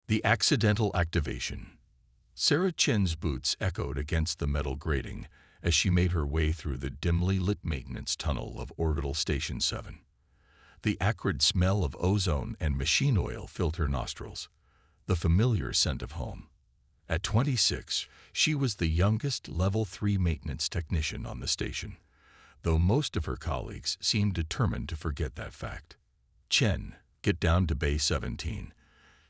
The accidental activation. Sarah Chen's boots echoed against the metal grating as she made her way through the dimly lit maintenance tunnel of Orbital Station 7. The acrid smell of ozone and machine oil filled her nostrils, the familiar scent of home. At 26, she was the youngest Level 3 maintenance technician on the station, though most of her colleagues seemed determined to forget that fact. "Chen, get down to Bay 17.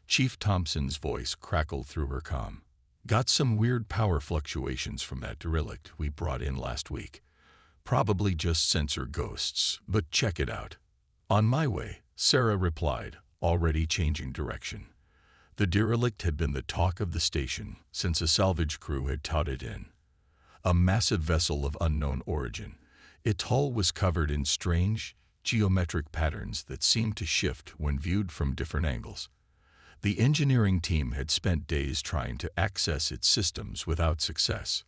Chief Thompson's voice crackled through her comm. "Got some weird power fluctuations from that derelict we brought in last week. Probably just sensor ghosts, but check it out." "On my way," Sarah replied, already changing direction. The derelict had been the talk of the station since a salvage crew had touted in. A massive vessel of unknown origin, its hull was covered in strange, geometric patterns that seemed to shift when viewed from different angles. The engineering team had spent days trying to access its systems without success.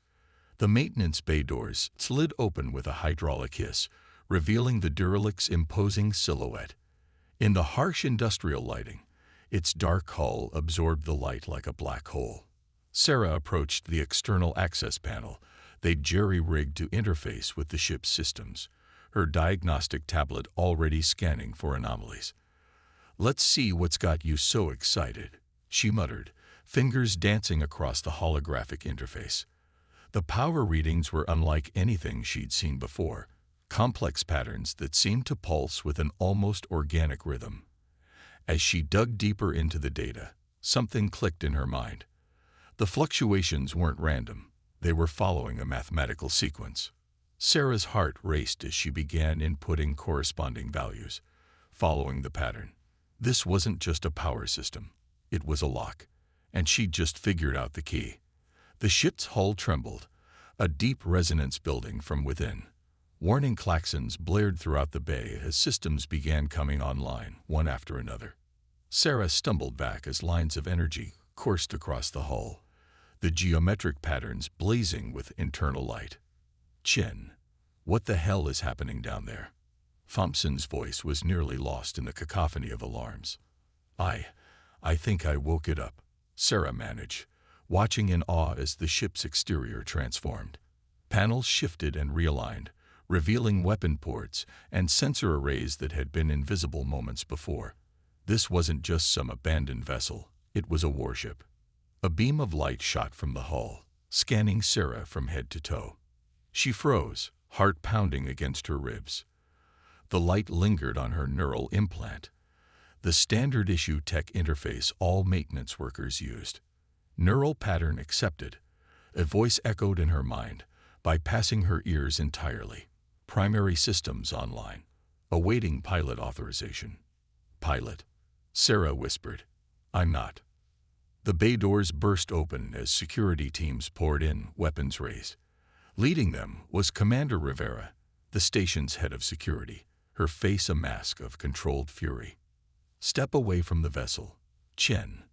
The maintenance bay doors slid open with a hydraulic hiss, revealing the derelict's imposing silhouette. In the harsh industrial lighting, its dark hull absorbed the light like a black hole. Sarah approached the external access panel they'd jerry-rigged to interface with the ship's systems, her diagnostic tablet already scanning for anomalies. "Let's see what's got you so excited," she muttered, fingers dancing across the holographic interface. The power readings were unlike anything she'd seen before, complex patterns that seemed to pulse with an almost organic rhythm. As she dug deeper into the data, something clicked in her mind. The fluctuations weren't random. They were following a mathematical sequence. Sarah's heart raced as she began inputting corresponding values, following the pattern. This wasn't just a power system. It was a lock, and she'd just figured out the key. The ship's hull trembled, a deep resonance building from within. Warning klaxons blared throughout the bay as systems began coming online, one after another. Sarah stumbled back as lines of energy coursed across the hull, the geometric patterns blazing with internal light. "Chen, what the hell is happening down there?" Thompson's voice was nearly lost in the cacophony of alarms. I think I woke it up," Sarah managed, watching in awe as the ship's exterior transformed. Panels shifted and realigned, revealing weapon ports and sensor arrays that had been invisible moments before. This wasn't just some abandoned vessel, it was a warship. A beam of light shot from the hull, scanning Sarah from head to toe. She froze, heart pounding against her ribs. The light lingered on her neural implant, the standard-issue tech interface all maintenance workers used. Neural pattern accepted. A voice echoed in her mind, bypassing her ears entirely. Primary systems online. Awaiting pilot authorization. "Pilot," Sarah whispered. "I'm not." The bay doors burst open as security teams poured in, weapons raised. Leading them was Commander Rivera, the station's head of security, her face a mask of controlled fury. "Step away from the vessel, Chen,"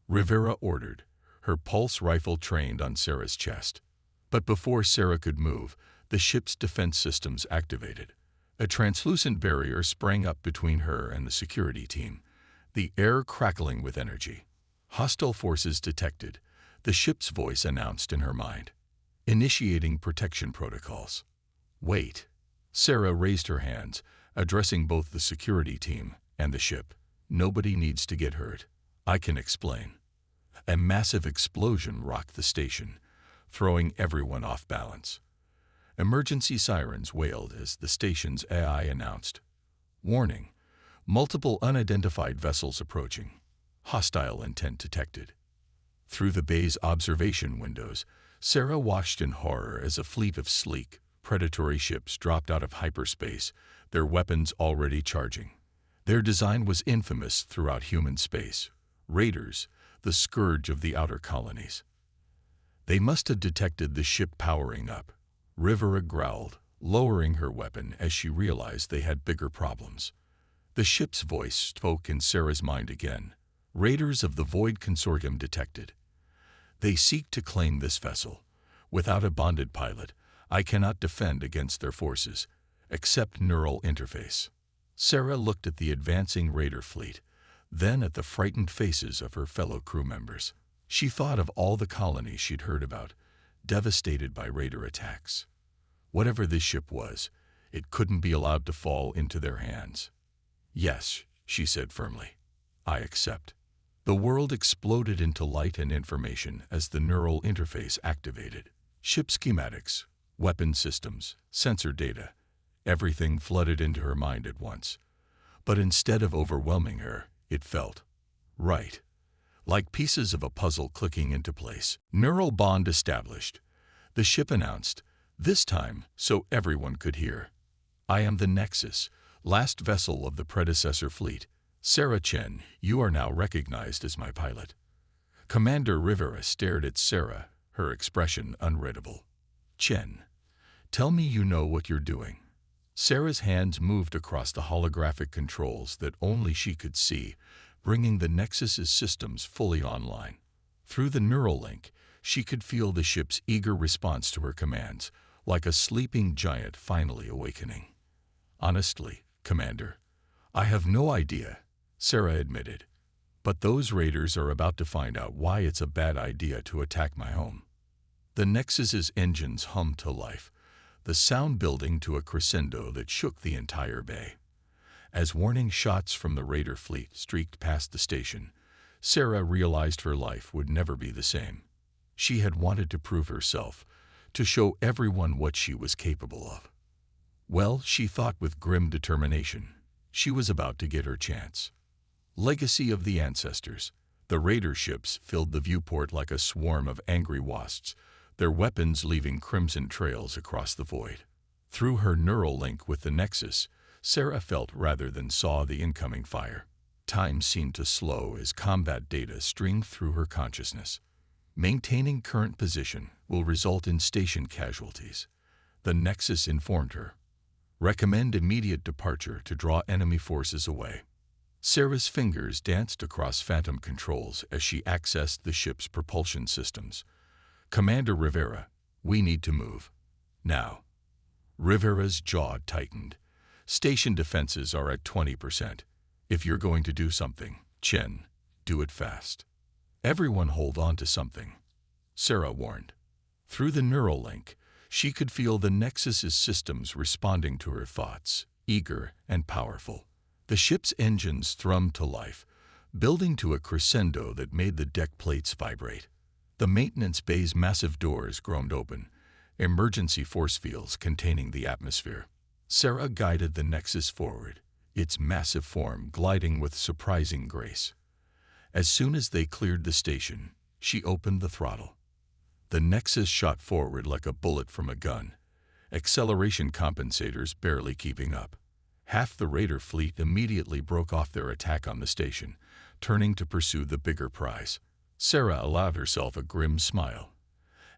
Rivera ordered, her pulse rifle trained on Sarah's chest. But before Sarah could move, the ship's defense systems activated. A translucent barrier sprang up between her and the security team, the air crackling with energy. "Hostile forces detected," the ship's voice announced in her mind. "Initiating protection protocols." "Wait." Sarah raised her hands, addressing both the security team and the ship. "Nobody needs to get hurt. I can explain." A massive explosion rocked the station, throwing everyone off balance. Emergency sirens wailed as the station's AI announced, "Warning, multiple unidentified vessels approaching. Hostile intent detected." Through the bay's observation windows, Sarah watched in horror as a fleet of sleek, predatory ships dropped out of hyperspace, their weapons already charging. Their design was infamous throughout human space. Raiders, the scourge of the outer colonies. They must have detected the ship powering up. Rivera growled, lowering her weapon as she realized they had bigger problems. The ship's voice spoke in Sarah's mind again. "Raiders of the Void Consortium detected. They seek to claim this vessel. Without a bonded pilot, I cannot defend against their forces. Accept neural interface." Sarah looked at the advancing raider fleet, then at the frightened faces of her fellow crew members. She thought of all the colonies she'd heard about, devastated by raider attacks. Whatever this ship was, it couldn't be allowed to fall into their hands. "Yes," she said firmly. "I accept." The world exploded into light and information as the neural interface activated. Ship schematics, weapon systems, sensor data, everything flooded into her mind at once. But instead of overwhelming her, it felt right, like pieces of a puzzle clicking into place. Neural bond established. The ship announced, this time so everyone could hear, "I am the Nexus, last vessel of the predecessor fleet. Sarah Chen, you are now recognized as my pilot." Commander Rivera stared at Sarah, her expression unreadable. "Chen, tell me you know what you're doing." Sarah's hands moved across the holographic controls that only she could see, bringing the Nexus's systems fully online. Through the neural link, she could feel the ship's eager response to her commands, like a sleeping giant finally awakening. "Honestly, Commander, I have no idea," Sarah admitted. "But those raiders are about to find out why it's a bad idea to attack my home." The Nexus's engines hummed to life, the sound building to a crescendo that shook the entire bay. As warning shots from the raider fleet streaked past the station, Sarah realized her life would never be the same. She had wanted to prove herself, to show everyone what she was capable of. Well, she thought with grim determination, she was about to get her chance. Legacy of the ancestors. The raider ships filled the viewport like a swarm of angry wasps, their weapons leaving crimson trails across the void. Through her neural link with the Nexus, Sarah felt rather than saw the incoming fire. Time seemed to slow as combat data streamed through her consciousness. Maintaining current position will result in station casualties, the Nexus informed her. Recommend immediate departure to draw enemy forces away. Sarah's fingers danced across phantom controls as she accessed the ship's propulsion systems. "Commander Rivera, we need to move. Now." Rivera's jaw tightened. "Station defenses are at 20%. If you're going to do something, Chen, do it fast." "Everyone hold on to something," Sarah warned. Through the neural link, she could feel the Nexus's systems responding to her thoughts, eager and powerful. The ship's engines thrummed to life, building to a crescendo that made the deck plates vibrate. The maintenance bay's massive doors groaned open, emergency force fields containing the atmosphere. Sarah guided the Nexus forward, its massive form gliding with surprising grace. As soon as they cleared the station, she opened the throttle. The Nexus shot forward like a bullet from a gun, acceleration compensators barely keeping up. Half the raider fleet immediately broke off their attack on the station, turning to pursue the bigger prize. Sarah allowed herself a grim smile.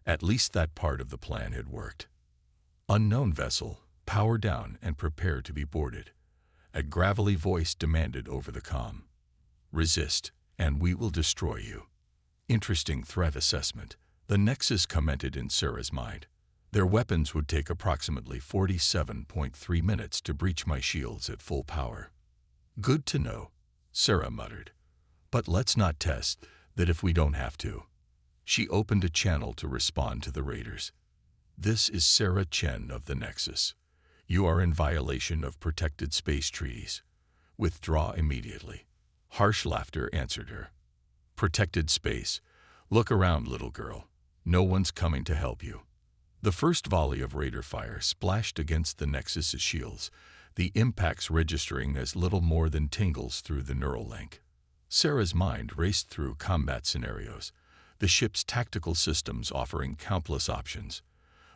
At least that part of the plan had worked. "Unknown vessel, power down and prepare to be boarded," a gravelly voice demanded over the comm. "Resist, and we will destroy you." Interesting threat assessment, the Nexus commented in Sarah's mind. "Their weapons would take approximately 47.3 minutes to breach my shields at full power." "Good to know," Sarah muttered. "But let's not test that if we don't have to." She opened a channel to respond to the raiders. "This is Sarah Chen of the Nexus. You are in violation of protected space treaties. Withdraw immediately." Harsh laughter answered her. "Protected space. Look around, little girl. No one's coming to help you." The first volley of raider fire splashed against the Nexus's shields, the impacts registering as little more than tingles through the neural link. Sarah's mind raced through combat scenarios, the ship's tactical systems offering countless options.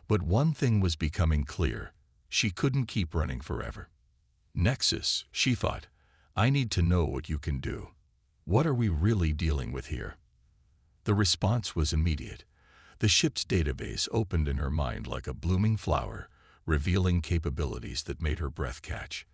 But one thing was becoming clear: she couldn't keep running forever. "Nexus," she thought, "I need to know what you can do. What are we really dealing with here?" The response was immediate. The ship's database opened in her mind like a blooming flower, revealing capabilities that made her breath catch.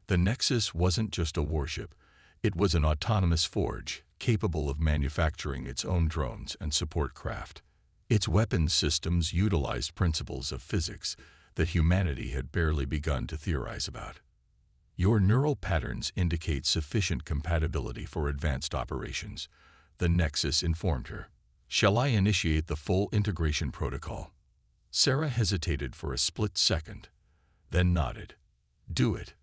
The Nexus wasn't just a warship, it was an autonomous forge, capable of manufacturing its own drones and support craft. Its weapons systems utilized principles of physics that humanity had barely begun to theorize about. Your neural patterns indicate sufficient compatibility for advanced operations, the Nexus informed her. Shall I initiate the full integration protocol? Sarah hesitated for a split second, then nodded. Do it.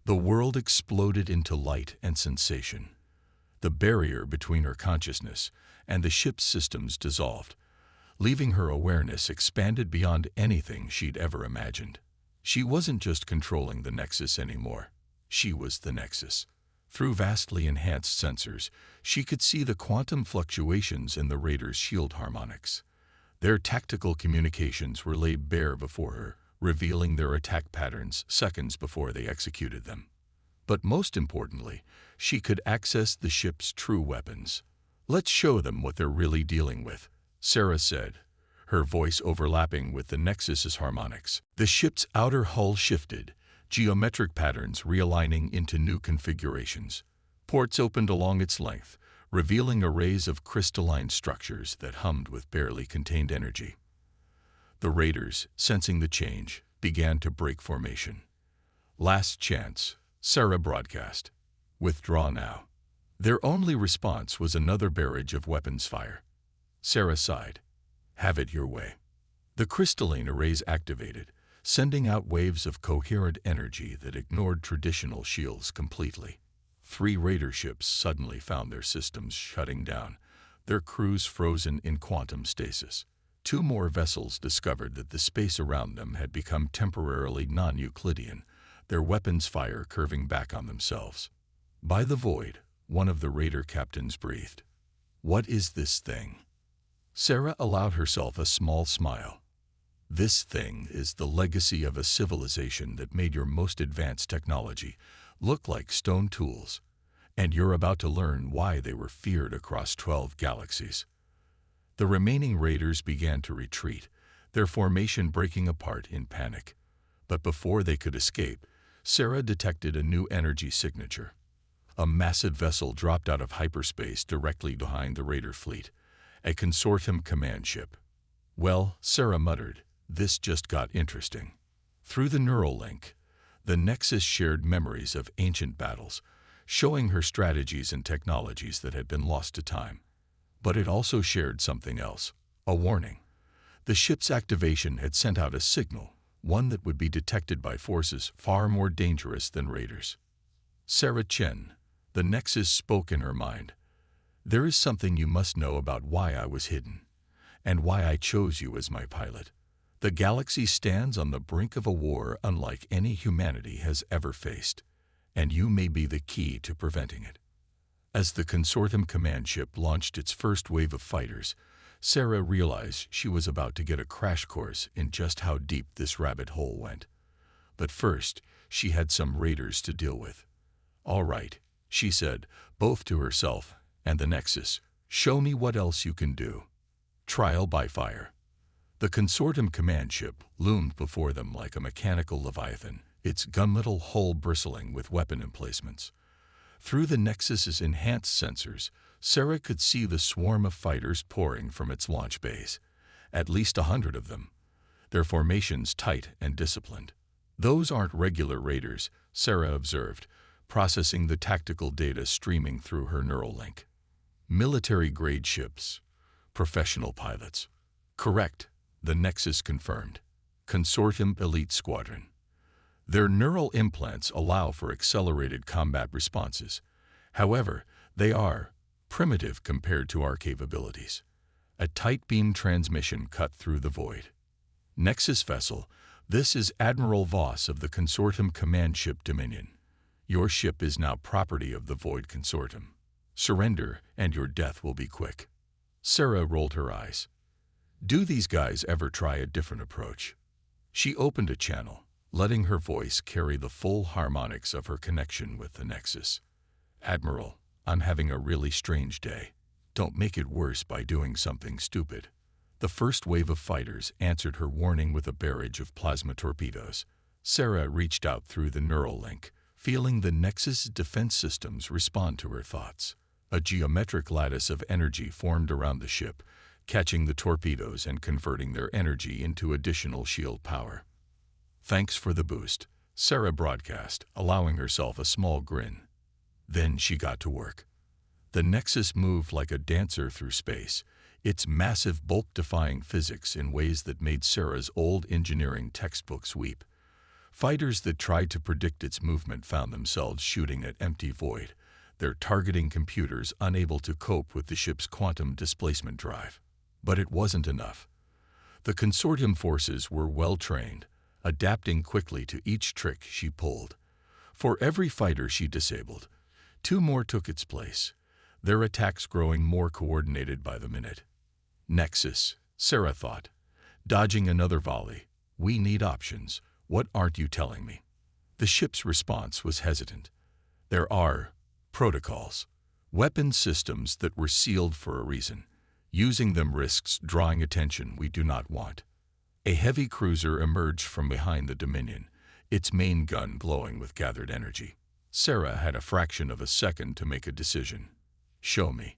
The world exploded into light and sensation. The barrier between her consciousness and the ship's systems dissolved, leaving her awareness expanded beyond anything she'd ever imagined. She wasn't just controlling the Nexus anymore. She was the Nexus. Through vastly enhanced sensors, she could see the quantum fluctuations in the Raiders' shield harmonics. Their tactical communications were laid bare before her, revealing their attack patterns seconds before they executed them. But most importantly, she could access the ship's true weapons. Let's show them what they're really dealing with, Sarah said, her voice overlapping with the Nexus's harmonics. The ship's outer hull shifted, geometric patterns realigning into new configurations. Ports opened along its length, revealing arrays of crystalline structures that hummed with barely contained energy. The Raiders, sensing the change, began to break formation. Last chance, Sarah broadcast. Withdraw now. Their only response was another barrage of weapons fire. Sarah sighed. Have it your way. The crystalline arrays activated, sending out waves of coherent energy that ignored traditional shields completely. 3 Raider ships suddenly found their systems shutting down, their crews frozen in quantum stasis. 2 more vessels discovered that the space around them had become temporarily non-Euclidean, their weapons fire curving back on themselves. By the void, one of the Raider captains breathed. What is this thing? Sarah allowed herself a small smile. This thing is the legacy of a civilization that made your most advanced technology look like stone tools, and you're about to learn why they were feared across 12 galaxies. The remaining Raiders began to retreat, their formation breaking apart in panic. But before they could escape, Sarah detected a new energy signature. A massive vessel dropped out of hyperspace directly behind the Raider fleet, a consortium command ship. Well, Sarah muttered, this just got interesting. Through the neural link, the Nexus shared memories of ancient battles, showing her strategies and technologies that had been lost to time. But it also shared something else, a warning. The ship's activation had sent out a signal, one that would be detected by forces far more dangerous than Raiders. Sarah Chen, the Nexus spoke in her mind. There is something you must know about why I was hidden, and why I chose you as my pilot. The galaxy stands on the brink of a war unlike any humanity has ever faced, and you may be the key to preventing it. As the consortium command ship launched its first wave of fighters, Sarah realized she was about to get a crash course in just how deep this rabbit hole went. But first, she had some Raiders to deal with. All right, she said, both to herself and the Nexus, show me what else you can do. Trial by fire. The consortium command ship loomed before them like a mechanical leviathan, its gunmetal hull bristling with weapon emplacements. Through the Nexus's enhanced sensors, Sarah could see the swarm of fighters pouring from its launch bays. At least 100 of them, their formations tight and disciplined. Those aren't regular Raiders, Sarah observed, processing the tactical data streaming through her neural link. Military-grade ships. Professional pilots. Correct, the Nexus confirmed. Consortium Elite Squadron. Their neural implants allow for accelerated combat responses. However, they are primitive compared to our capabilities. A tight beam transmission cut through the void. Nexus vessel, this is Admiral Voss of the Consortium Command Ship Dominion. Your ship is now property of the Void Consortium. Surrender, and your death will be quick. Sarah rolled her eyes. Do these guys ever try a different approach? She opened a channel, letting her voice carry the full harmonics of her connection with the Nexus. Admiral, I'm having a really strange day. Don't make it worse by doing something stupid. The first wave of fighters answered her warning with a barrage of plasma torpedoes. Sarah reached out through the neural link, feeling the Nexus defense systems respond to her thoughts. A geometric lattice of energy formed around the ship, catching the torpedoes and converting their energy into additional shield power. Thanks for the boost, Sarah broadcast, allowing herself a small grin. Then she got to work. The Nexus moved like a dancer through space, its massive bulk defying physics in ways that made Sarah's old engineering textbooks weep. Fighters that tried to predict its movement found themselves shooting at empty void, their targeting computers unable to cope with the ship's quantum displacement drive. But it wasn't enough. The consortium forces were well-trained, adapting quickly to each trick she pulled. For every fighter she disabled, 2 more took its place, their attacks growing more coordinated by the minute. Nexus, Sarah thought, dodging another volley. We need options. What aren't you telling me? The ship's response was hesitant. There are protocols, weapon systems that were sealed for a reason. Using them risks drawing attention we do not want. A heavy cruiser emerged from behind the Dominion, its main gun glowing with gathered energy. Sarah had a fraction of a second to make a decision. Show me.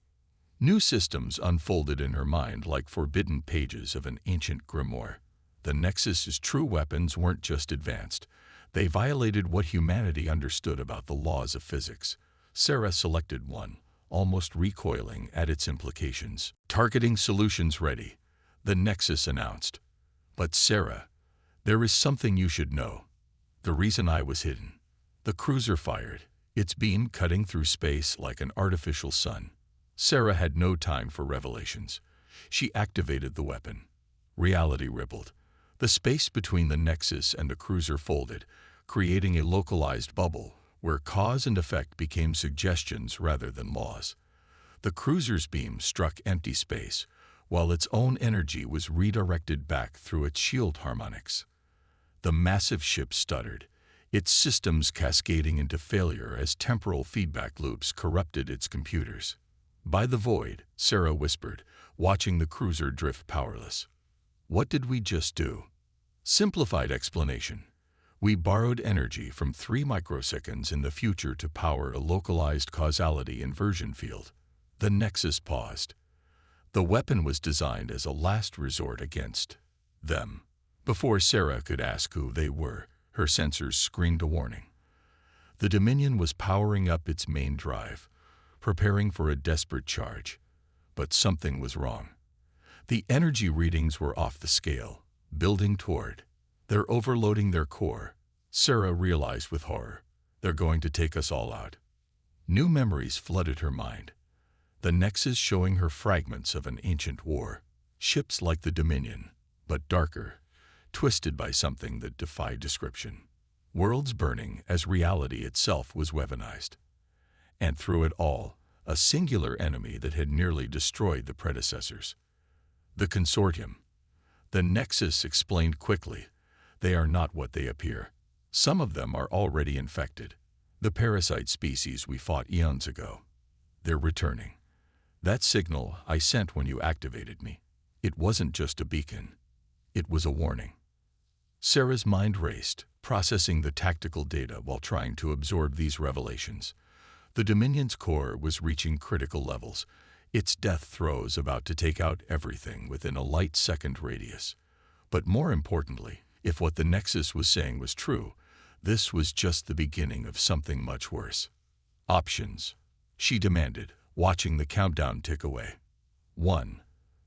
New systems unfolded in her mind like forbidden pages of an ancient grimoire. The Nexus's true weapons weren't just advanced. They violated what humanity understood about the laws of physics. Sarah selected one, almost recoiling at its implications. Targeting solutions ready, the Nexus announced. But Sarah, there is something you should know. The reason I was hidden. The cruiser fired, its beam cutting through space like an artificial sun. Sarah had no time for revelations. She activated the weapon. Reality rippled. The space between the Nexus and the cruiser folded, creating a localized bubble where cause and effect became suggestions rather than laws. The cruiser's beam struck empty space, while its own energy was redirected back through its shield harmonics. The massive ship stuttered, its systems cascading into failure as temporal feedback loops corrupted its computers. By the void, Sarah whispered, watching the cruiser drift powerless. What did we just do? Simplified explanation. We borrowed energy from 3 microseconds in the future to power a localized causality inversion field. The Nexus paused. The weapon was designed as a last resort against them. Before Sarah could ask who they were, her sensors screamed a warning. The Dominion was powering up its main drive, preparing for a desperate charge. But something was wrong. The energy readings were off the scale, building toward. They're overloading their core, Sarah realized with horror. They're going to take us all out. New memories flooded her mind. The Nexus showing her fragments of an ancient war. Ships like the Dominion, but darker, twisted by something that defied description. Worlds burning as reality itself was weaponized. And through it all, a singular enemy that had nearly destroyed the predecessors. The consortium. The Nexus explained quickly. They are not what they appear. Some of them are already infected. The parasite species we fought eons ago. They're returning. That signal I sent when you activated me, it wasn't just a beacon. It was a warning. Sarah's mind raced, processing the tactical data while trying to absorb these revelations. The Dominion's core was reaching critical levels, its death throes about to take out everything within a light-second radius. But more importantly, if what the Nexus was saying was true, this was just the beginning of something much worse. Options, she demanded, watching the countdown tick away. 1.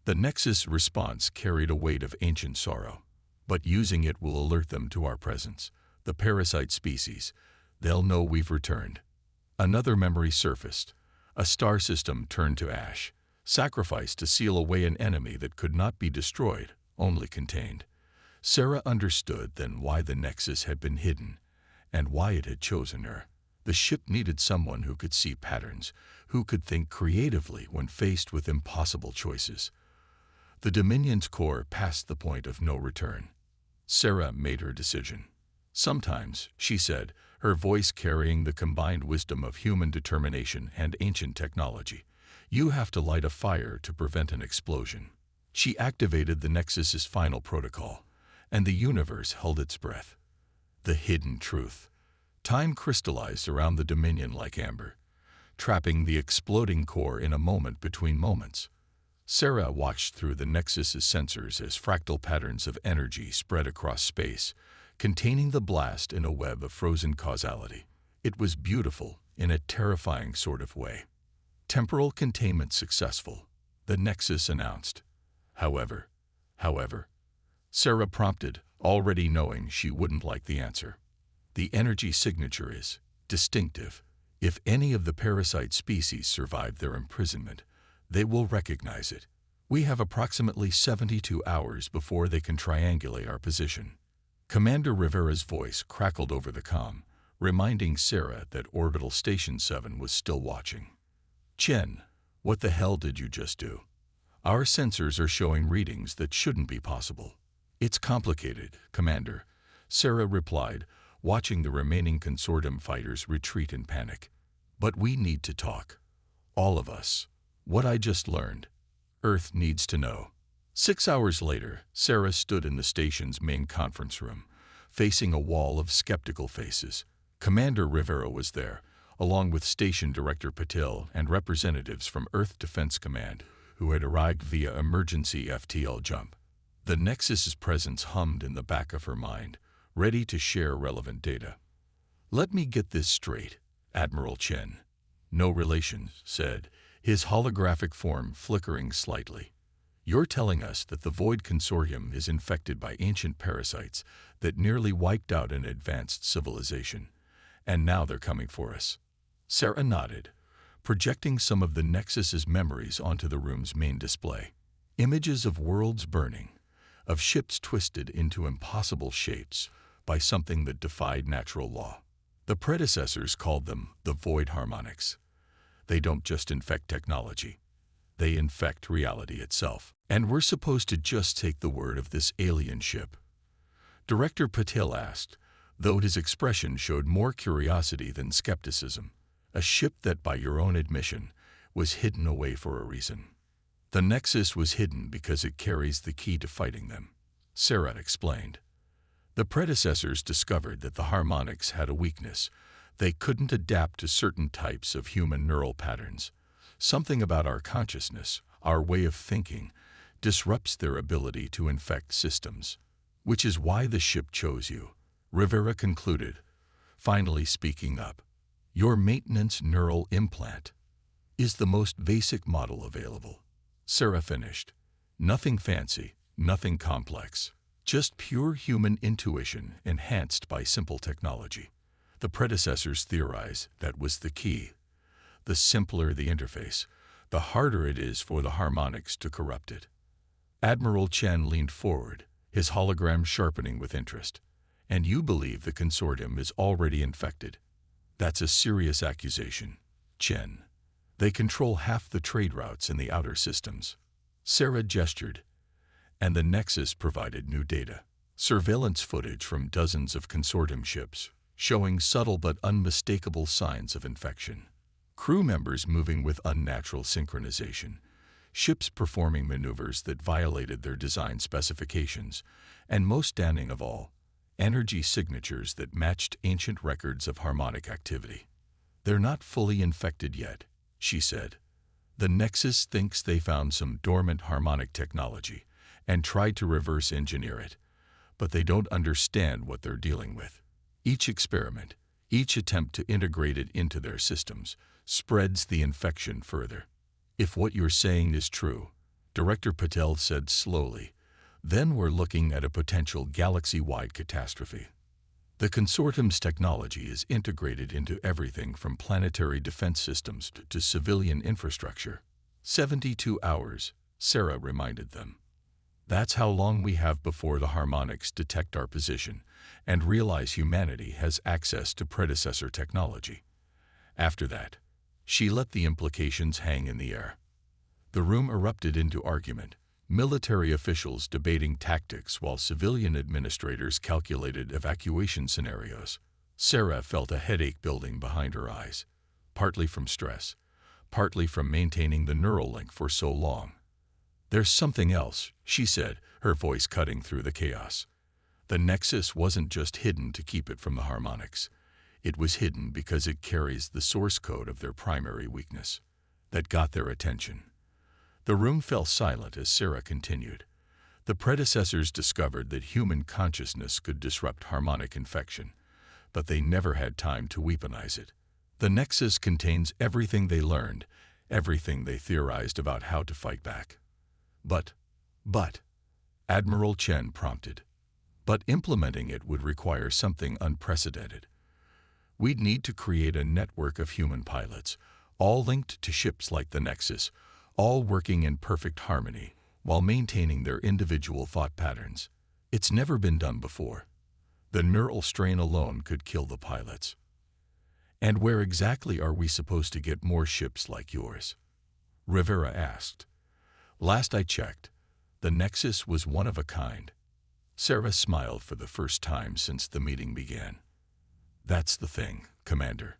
The Nexus response carried a weight of ancient sorrow. But using it will alert them to our presence, the parasite species. They'll know we've returned. Another memory surfaced. A star system turned to ash, sacrificed to seal away an enemy that could not be destroyed, only contained. Sarah understood then why the Nexus had been hidden, and why it had chosen her. The ship needed someone who could see patterns, who could think creatively when faced with impossible choices. The Dominion's core passed the point of no return. Sarah made her decision. Sometimes, she said, her voice carrying the combined wisdom of human determination and ancient technology, you have to light a fire to prevent an explosion. She activated the Nexus's final protocol, and the universe held its breath. The hidden truth. Time crystallized around the Dominion like amber, trapping the exploding core in a moment between moments. Sarah watched through the Nexus's sensors as fractal patterns of energy spread across space, containing the blast in a web of frozen causality. It was beautiful in a terrifying sort of way. Temporal containment successful, the Nexus announced. However, Sarah prompted, already knowing she wouldn't like the answer. The energy signature is distinctive. If any of the parasite species survive their imprisonment, they will recognize it. We have approximately 72 hours before they can triangulate our position. Commander Rivera's voice crackled over the comm, reminding Sarah that Orbital Station 7 was still watching. Chen, what the hell did you just do? Our sensors are showing readings that shouldn't be possible. It's complicated, Commander, Sarah replied, watching the remaining consortium fighters retreat in panic. But we need to talk. All of us. What I just learned. Earth needs to know. 6 hours later, Sarah stood in the station's main conference room, facing a wall of skeptical faces. Commander Rivera was there, along with Station Director Patil and representatives from Earth Defense Command, who had arrived via emergency FTL jump. The Nexus's presence hummed in the back of her mind, ready to share relevant data. Let me get this straight, Admiral Chen. No relation, said, his holographic form flickering slightly. You're telling us that the Void Consortium is infected by ancient parasites that nearly wiped out an advanced civilization, and now they're coming for us. Sarah nodded, projecting some of the Nexus's memories onto the room's main display. Images of worlds burning, of ships twisted into impossible shapes by something that defied natural law. The predecessors called them the Void Harmonics. They don't just infect technology. They infect reality itself. And we're supposed to just take the word of this alien ship? Director Patil asked, though his expression showed more curiosity than skepticism. A ship that, by your own admission, was hidden away for a reason. The Nexus was hidden because it carries the key to fighting them, Sarah explained. The predecessors discovered that the harmonics had a weakness. They couldn't adapt to certain types of human neural patterns. Something about our consciousness, our way of thinking, disrupts their ability to infect systems. Which is why the ship chose you, Rivera concluded, finally speaking up. Your maintenance neural implant is the most basic model available. Sarah finished. Nothing fancy, nothing complex. Just pure human intuition enhanced by simple technology. The predecessors theorized that was the key. The simpler the interface, the harder it is for the harmonics to corrupt it. Admiral Chen leaned forward, his hologram sharpening with interest. And you believe the consortium is already infected? That's a serious accusation, Chen. They control half the trade routes in the outer systems. Sarah gestured, and the Nexus provided new data. Surveillance footage from dozens of consortium ships, showing subtle but unmistakable signs of infection. Crew members moving with unnatural synchronization, ships performing maneuvers that violated their design specifications, and most damning of all, energy signatures that matched ancient records of harmonic activity. They're not fully infected yet, she said. The Nexus thinks they found some dormant harmonic technology and tried to reverse engineer it, but they don't understand what they're dealing with. Each experiment, each attempt to integrate it into their systems, spreads the infection further. If what you're saying is true, Director Patel said slowly, then we're looking at a potential galaxy-wide catastrophe. The consortium's technology is integrated into everything from planetary defense systems to civilian infrastructure. 72 hours, Sarah reminded them. That's how long we have before the harmonics detect our position and realize humanity has access to predecessor technology. After that, she let the implications hang in the air. The room erupted into argument, military officials debating tactics while civilian administrators calculated evacuation scenarios. Sarah felt a headache building behind her eyes, partly from stress, partly from maintaining the neural link for so long. There's something else, she said, her voice cutting through the chaos. The Nexus wasn't just hidden to keep it from the harmonics. It was hidden because it carries the source code of their primary weakness. That got their attention. The room fell silent as Sarah continued. The predecessors discovered that human consciousness could disrupt harmonic infection, but they never had time to weaponize it. The Nexus contains everything they learned, everything they theorized about how to fight back. But, Admiral Chen prompted. But implementing it would require something unprecedented. We'd need to create a network of human pilots, all linked to ships like the Nexus, all working in perfect harmony, while maintaining their individual thought patterns. It's never been done before. The neural strain alone could kill the pilots. And where exactly are we supposed to get more ships like yours? Rivera asked. Last I checked, the Nexus was one of a kind. Sarah smiled for the first time since the meeting began. That's the thing, Commander.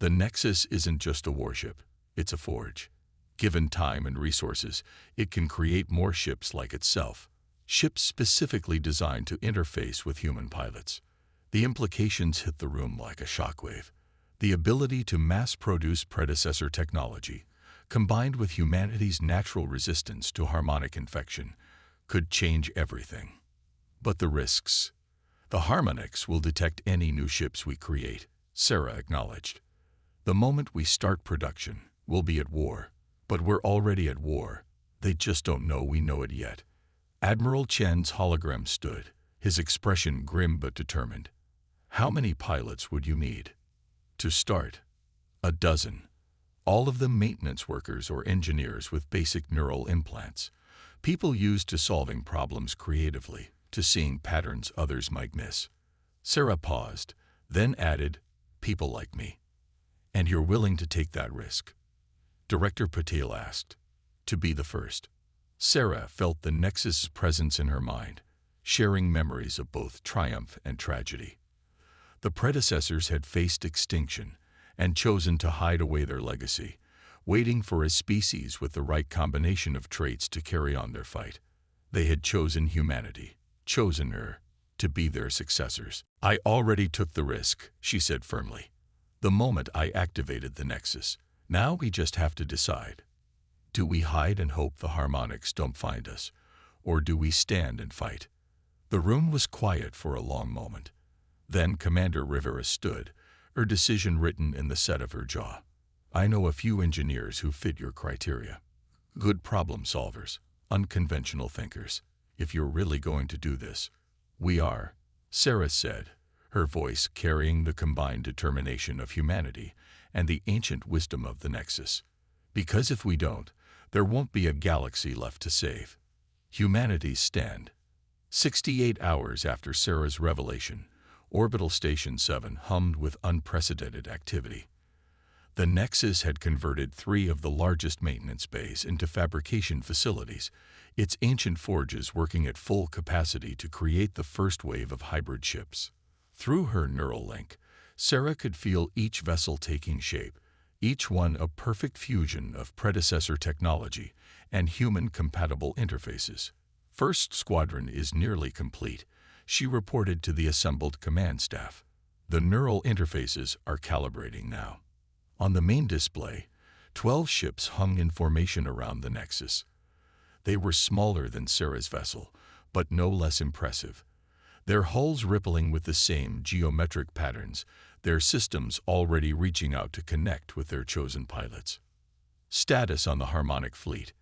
The Nexus isn't just a warship, it's a forge. Given time and resources, it can create more ships like itself, ships specifically designed to interface with human pilots. The implications hit the room like a shockwave. The ability to mass-produce predecessor technology, combined with humanity's natural resistance to harmonic infection, could change everything. But the risks. The harmonics will detect any new ships we create, Sarah acknowledged. The moment we start production, we'll be at war. But we're already at war. They just don't know we know it yet. Admiral Chen's hologram stood, his expression grim but determined. How many pilots would you need? To start, 12. All of them maintenance workers or engineers with basic neural implants. People used to solving problems creatively, to seeing patterns others might miss. Sarah paused, then added, people like me. And you're willing to take that risk? Director Patel asked. To be the first. Sarah felt the Nexus' presence in her mind, sharing memories of both triumph and tragedy. The predecessors had faced extinction and chosen to hide away their legacy, waiting for a species with the right combination of traits to carry on their fight. They had chosen humanity, chosen her, to be their successors. I already took the risk, she said firmly. The moment I activated the Nexus. Now we just have to decide. Do we hide and hope the harmonics don't find us, or do we stand and fight? The room was quiet for a long moment. Then Commander Rivera stood, her decision written in the set of her jaw. I know a few engineers who fit your criteria. Good problem solvers, unconventional thinkers. If you're really going to do this, we are, Sarah said, her voice carrying the combined determination of humanity and the ancient wisdom of the Nexus. Because if we don't, there won't be a galaxy left to save. Humanity's stand. 68 hours after Sarah's revelation, Orbital Station 7 hummed with unprecedented activity. The Nexus had converted 3 of the largest maintenance bays into fabrication facilities, its ancient forges working at full capacity to create the first wave of hybrid ships. Through her neural link, Sarah could feel each vessel taking shape, each one a perfect fusion of predecessor technology and human-compatible interfaces. First Squadron is nearly complete, she reported to the assembled command staff. The neural interfaces are calibrating now. On the main display, 12 ships hung in formation around the Nexus. They were smaller than Sarah's vessel, but no less impressive. Their hulls rippling with the same geometric patterns, their systems already reaching out to connect with their chosen pilots. Status on the Harmonic Fleet,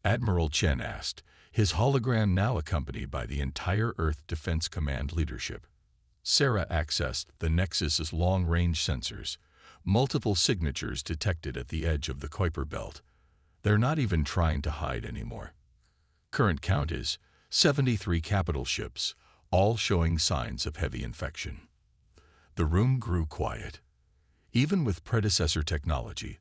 Admiral Chen asked, his hologram now accompanied by the entire Earth Defense Command leadership. Sarah accessed the Nexus's long-range sensors, multiple signatures detected at the edge of the Kuiper Belt. They're not even trying to hide anymore. Current count is 73 capital ships, all showing signs of heavy infection. The room grew quiet. Even with predecessor technology,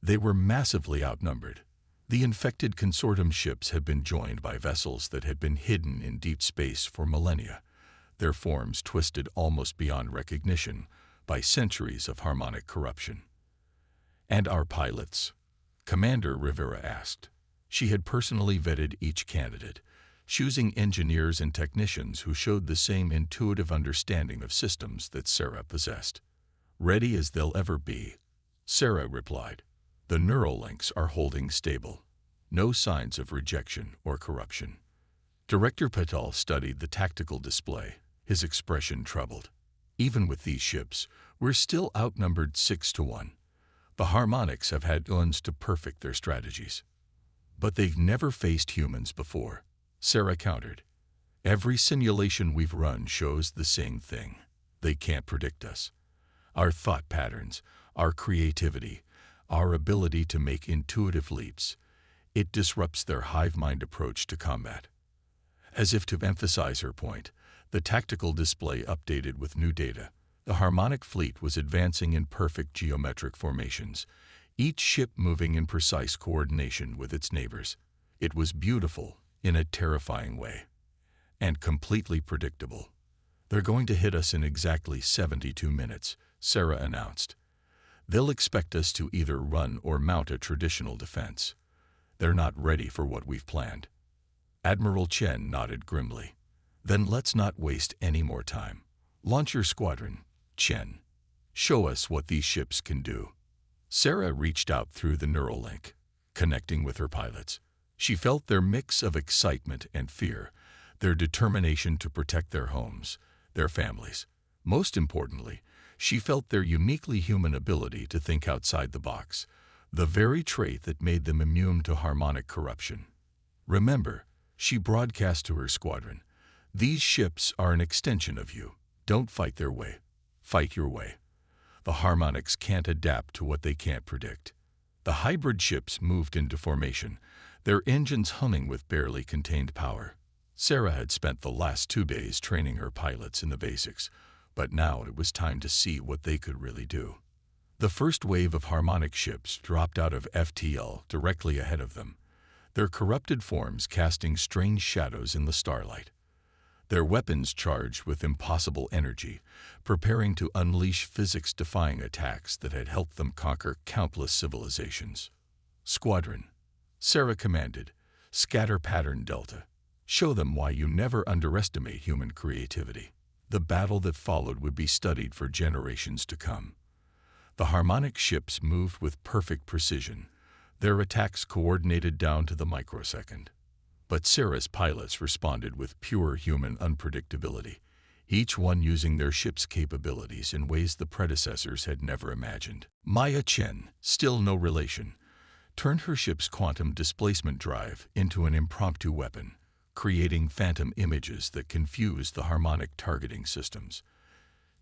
they were massively outnumbered. The infected consortium ships had been joined by vessels that had been hidden in deep space for millennia, their forms twisted almost beyond recognition by centuries of harmonic corruption. And our pilots? Commander Rivera asked. She had personally vetted each candidate, choosing engineers and technicians who showed the same intuitive understanding of systems that Sarah possessed. Ready as they'll ever be, Sarah replied. The neural links are holding stable. No signs of rejection or corruption. Director Patel studied the tactical display, his expression troubled. Even with these ships, we're still outnumbered 6-1. The Harmonics have had uns to perfect their strategies. But they've never faced humans before, Sarah countered. Every simulation we've run shows the same thing. They can't predict us. Our thought patterns, our creativity, our ability to make intuitive leaps, it disrupts their hive mind approach to combat. As if to emphasize her point, the tactical display updated with new data. The Harmonic fleet was advancing in perfect geometric formations, each ship moving in precise coordination with its neighbors. It was beautiful in a terrifying way, and completely predictable. They're going to hit us in exactly 72 minutes, Sarah announced. They'll expect us to either run or mount a traditional defense. They're not ready for what we've planned. Admiral Chen nodded grimly. Then let's not waste any more time. Launch your squadron, Chen. Show us what these ships can do. Sarah reached out through the neural link, connecting with her pilots. She felt their mix of excitement and fear, their determination to protect their homes, their families. Most importantly, she felt their uniquely human ability to think outside the box, the very trait that made them immune to harmonic corruption. Remember, she broadcast to her squadron, these ships are an extension of you. Don't fight their way. Fight your way. The Harmonics can't adapt to what they can't predict. The hybrid ships moved into formation, their engines humming with barely contained power. Sarah had spent the last 2 days training her pilots in the basics, but now it was time to see what they could really do. The first wave of Harmonic ships dropped out of FTL directly ahead of them, their corrupted forms casting strange shadows in the starlight. Their weapons charged with impossible energy, preparing to unleash physics-defying attacks that had helped them conquer countless civilizations. Squadron, Sarah commanded, scatter pattern Delta. Show them why you never underestimate human creativity. The battle that followed would be studied for generations to come. The Harmonic ships moved with perfect precision, their attacks coordinated down to the microsecond. But Sarah's pilots responded with pure human unpredictability, each one using their ship's capabilities in ways the predecessors had never imagined. Maya Chen, still no relation, turned her ship's quantum displacement drive into an impromptu weapon, creating phantom images that confused the Harmonic targeting systems.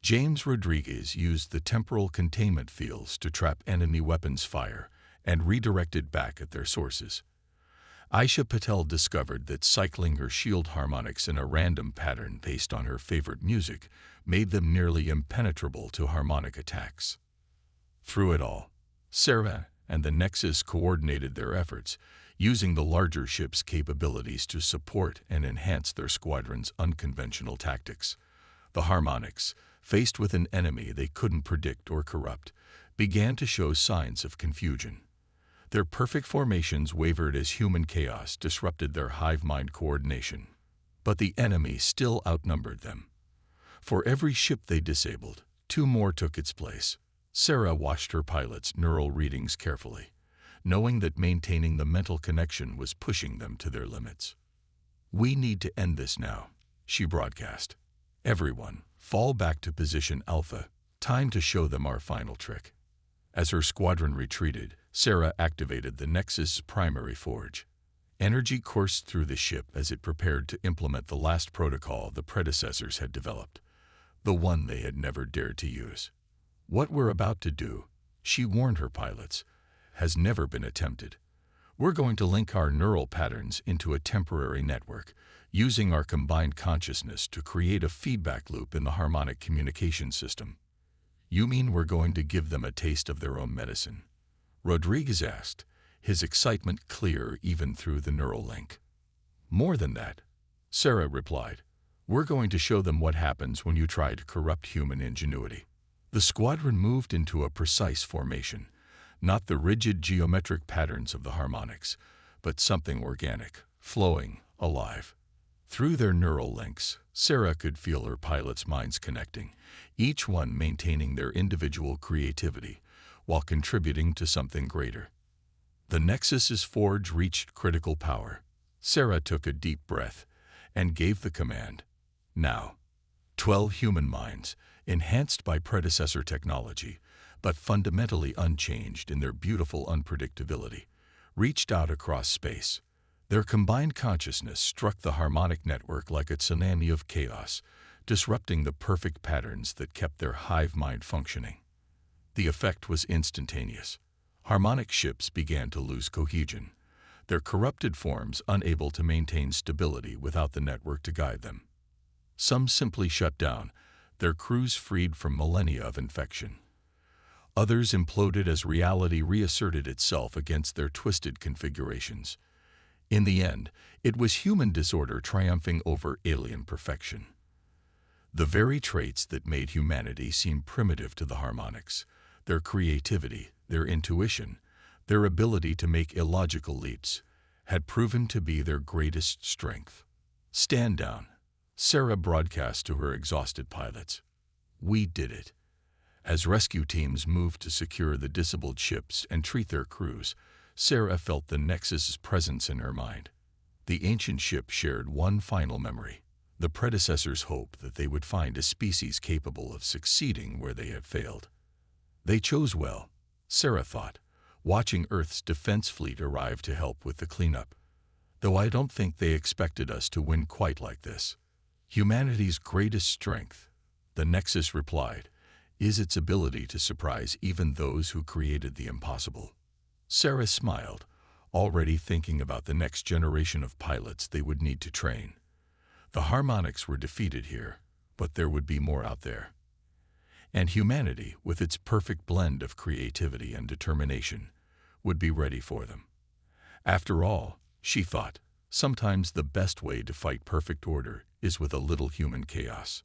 James Rodriguez used the temporal containment fields to trap enemy weapons fire and redirect it back at their sources. Aisha Patel discovered that cycling her shield harmonics in a random pattern based on her favorite music made them nearly impenetrable to harmonic attacks. Through it all, Sarah and the Nexus coordinated their efforts, using the larger ship's capabilities to support and enhance their squadron's unconventional tactics. The Harmonics, faced with an enemy they couldn't predict or corrupt, began to show signs of confusion. Their perfect formations wavered as human chaos disrupted their hive mind coordination. But the enemy still outnumbered them. For every ship they disabled, 2 more took its place. Sarah watched her pilots' neural readings carefully, knowing that maintaining the mental connection was pushing them to their limits. We need to end this now, she broadcast. Everyone, fall back to position Alpha. Time to show them our final trick. As her squadron retreated, Sarah activated the Nexus' primary forge. Energy coursed through the ship as it prepared to implement the last protocol the predecessors had developed, the one they had never dared to use. What we're about to do, she warned her pilots, has never been attempted. We're going to link our neural patterns into a temporary network, using our combined consciousness to create a feedback loop in the harmonic communication system. You mean we're going to give them a taste of their own medicine? Rodriguez asked, his excitement clear even through the neural link. More than that, Sarah replied. We're going to show them what happens when you try to corrupt human ingenuity. The squadron moved into a precise formation, not the rigid geometric patterns of the harmonics, but something organic, flowing, alive. Through their neural links, Sarah could feel her pilots' minds connecting, each one maintaining their individual creativity while contributing to something greater. The Nexus's forge reached critical power. Sarah took a deep breath, and gave the command. Now, 12 human minds, enhanced by predecessor technology, but fundamentally unchanged in their beautiful unpredictability, reached out across space. Their combined consciousness struck the harmonic network like a tsunami of chaos, disrupting the perfect patterns that kept their hive mind functioning. The effect was instantaneous. Harmonic ships began to lose cohesion, their corrupted forms unable to maintain stability without the network to guide them. Some simply shut down, their crews freed from millennia of infection. Others imploded as reality reasserted itself against their twisted configurations. In the end, it was human disorder triumphing over alien perfection. The very traits that made humanity seem primitive to the harmonics, their creativity, their intuition, their ability to make illogical leaps, had proven to be their greatest strength. "Stand down," Sarah broadcast to her exhausted pilots. "We did it." As rescue teams moved to secure the disabled ships and treat their crews, Sarah felt the Nexus's presence in her mind. The ancient ship shared one final memory, the predecessors' hope that they would find a species capable of succeeding where they had failed. They chose well, Sarah thought, watching Earth's defense fleet arrive to help with the cleanup. Though I don't think they expected us to win quite like this. Humanity's greatest strength, the Nexus replied, is its ability to surprise even those who created the impossible. Sarah smiled, already thinking about the next generation of pilots they would need to train. The harmonics were defeated here, but there would be more out there. And humanity, with its perfect blend of creativity and determination, would be ready for them. After all, she thought, sometimes the best way to fight perfect order is with a little human chaos.